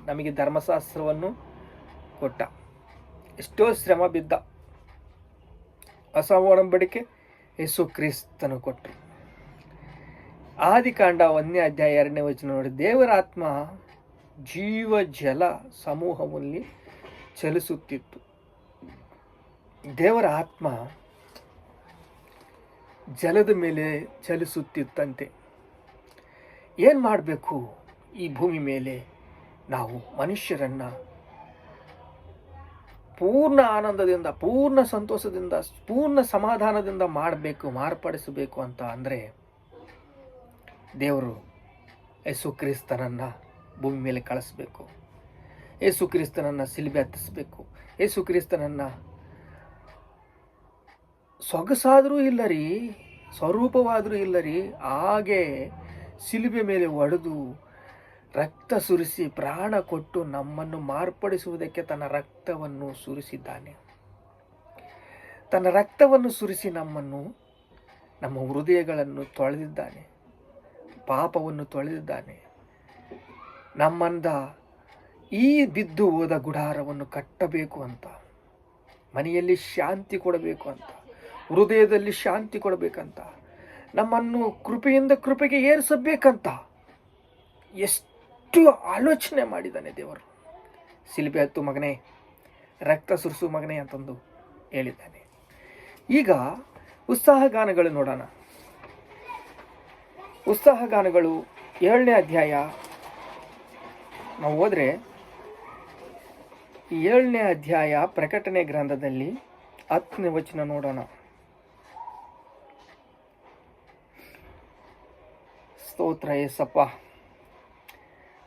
ನಮಗೆ ಧರ್ಮಶಾಸ್ತ್ರವನ್ನು ಕೊಟ್ಟ. ಎಷ್ಟೋ ಶ್ರಮ ಬಿದ್ದ. ಹೊಸ ಒಡಂಬಡಿಕೆ ಯೇಸು ಕ್ರಿಸ್ತನು ಕೊಟ್ಟರು. ಆದಿಕಾಂಡ 1ನೇ ಅಧ್ಯಾಯ 2ನೇ ವಚನ ನೋಡಿ, ದೇವರ ಆತ್ಮ ಜೀವ ಜಲ ಸಮೂಹದಲ್ಲಿ ಚಲಿಸುತ್ತಿತ್ತು. ದೇವರ ಆತ್ಮ ಜಲದ ಮೇಲೆ ಚಲಿಸುತ್ತಿತ್ತಂತೆ. ಏನು ಮಾಡಬೇಕು? ಈ ಭೂಮಿ ಮೇಲೆ ನಾವು ಮನುಷ್ಯರನ್ನು ಪೂರ್ಣ ಆನಂದದಿಂದ, ಪೂರ್ಣ ಸಂತೋಷದಿಂದ, ಪೂರ್ಣ ಸಮಾಧಾನದಿಂದ ಮಾಡಬೇಕು, ಮಾರ್ಪಡಿಸಬೇಕು ಅಂತ ಅಂದರೆ ದೇವರು ಯೇಸು ಕ್ರಿಸ್ತನನ್ನು ಭೂಮಿ ಮೇಲೆ ಕಳಿಸ್ಬೇಕು. ಯೇಸು ಕ್ರಿಸ್ತನನ್ನು ಶಿಲುಬೆ ಹತ್ತಿಸ್ಬೇಕು. ಯೇಸು ಕ್ರಿಸ್ತನನ್ನು ಸೊಗಸಾದರೂ ಇಲ್ಲ ರೀ, ಸ್ವರೂಪವಾದರೂ ಇಲ್ಲ ರೀ, ಹಾಗೆ ಶಿಲುಬೆ ಮೇಲೆ ಒಡೆದು ರಕ್ತ ಸುರಿಸಿ ಪ್ರಾಣ ಕೊಟ್ಟು ನಮ್ಮನ್ನು ಮಾರ್ಪಡಿಸುವುದಕ್ಕೆ ತನ್ನ ರಕ್ತವನ್ನು ಸುರಿಸಿದ್ದಾನೆ. ತನ್ನ ರಕ್ತವನ್ನು ಸುರಿಸಿ ನಮ್ಮನ್ನು, ನಮ್ಮ ಹೃದಯಗಳನ್ನು ತೊಳೆದಿದ್ದಾನೆ, ಪಾಪವನ್ನು ತೊಳೆದಿದ್ದಾನೆ. ನಮ್ಮಂದ ಈ ಬಿದ್ದು ಹೋದ ಗುಡಾರವನ್ನು ಕಟ್ಟಬೇಕು ಅಂತ, ಮನೆಯಲ್ಲಿ ಶಾಂತಿ ಕೊಡಬೇಕು ಅಂತ, ಹೃದಯದಲ್ಲಿ ಶಾಂತಿ ಕೊಡಬೇಕಂತ, ನಮ್ಮನ್ನು ಕೃಪೆಯಿಂದ ಕೃಪೆಗೆ ಏರಿಸಬೇಕಂತ ಎಷ್ಟು ಆಲೋಚನೆ ಮಾಡಿದ್ದಾನೆ ದೇವರು. ಶಿಲುಬೆ ಹತ್ತು ಮಗನೇ, ರಕ್ತ ಸುರಿಸು ಮಗನೇ ಅಂತಂದು ಹೇಳಿದ್ದಾನೆ. ಈಗ ಉತ್ಸಾಹಗಾನಗಳು ನೋಡೋಣ. ಉತ್ಸಾಹಗಾನಗಳು 7ನೇ ಅಧ್ಯಾಯ ನಾವು ಹೋದರೆ, 7ನೇ ಅಧ್ಯಾಯ ಪ್ರಕಟಣೆ ಗ್ರಂಥದಲ್ಲಿ 10ನೇ ವಚನ ನೋಡೋಣ. ಸ್ತೋತ್ರ ಯೇಸಪ್ಪ.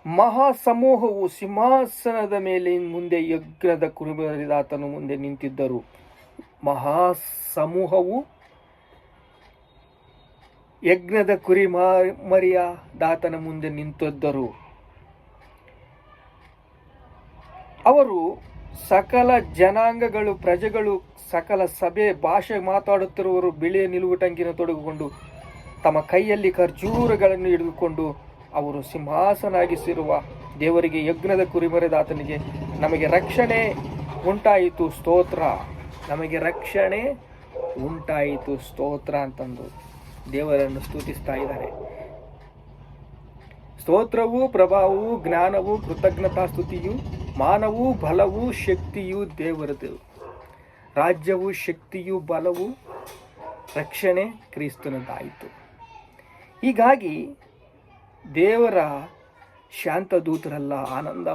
ಮಹಾಸಮೂಹವು ಸಿಂಹಾಸನದ ಮೇಲೆ ಮುಂದೆ ಯಜ್ಞದ ಕುರಿಮರಿದಾತನು ಮುಂದೆ ನಿಂತಿದ್ದರು. ಮಹಾಸಮೂಹವು ಯಜ್ಞದ ಕುರಿಮರಿಯ ದಾತನ ಮುಂದೆ ನಿಂತಿದ್ದರು. ಅವರು ಸಕಲ ಜನಾಂಗಗಳು, ಪ್ರಜೆಗಳು, ಸಕಲ ಸಭೆ, ಭಾಷೆ ಮಾತಾಡುತ್ತಿರುವವರು ಬಿಳಿಯ ನಿಲುವುಟಂಗಿನ ತೊಡಗಿಕೊಂಡು ತಮ್ಮ ಕೈಯಲ್ಲಿ ಖರ್ಜೂರಗಳನ್ನು ಹಿಡಿದುಕೊಂಡು ಅವರು ಸಿಂಹಾಸನಾಗಿಸಿರುವ ದೇವರಿಗೆ, ಯಜ್ಞದ ಕುರಿಮರಿದಾತನಿಗೆ ನಮಗೆ ರಕ್ಷಣೆ ಉಂಟಾಯಿತು ಸ್ತೋತ್ರ, ನಮಗೆ ರಕ್ಷಣೆ ಉಂಟಾಯಿತು ಸ್ತೋತ್ರ ಅಂತಂದು ದೇವರನ್ನು ಸ್ತುತಿಸ್ತಾ ಇದ್ದಾರೆ. ಸ್ತೋತ್ರವು, ಪ್ರಭಾವವು, ಜ್ಞಾನವು, ಕೃತಜ್ಞತಾ ಸ್ತುತಿಯು, ಮಾನವು, ಬಲವು, ಶಕ್ತಿಯು ದೇವರದು. ರಾಜ್ಯವು, ಶಕ್ತಿಯು, ಬಲವು, ರಕ್ಷಣೆ ಕ್ರಿಸ್ತನದಾಯಿತು. ಹೀಗಾಗಿ ದೇವರ ಶಾಂತದೂತರೆಲ್ಲ ಆನಂದ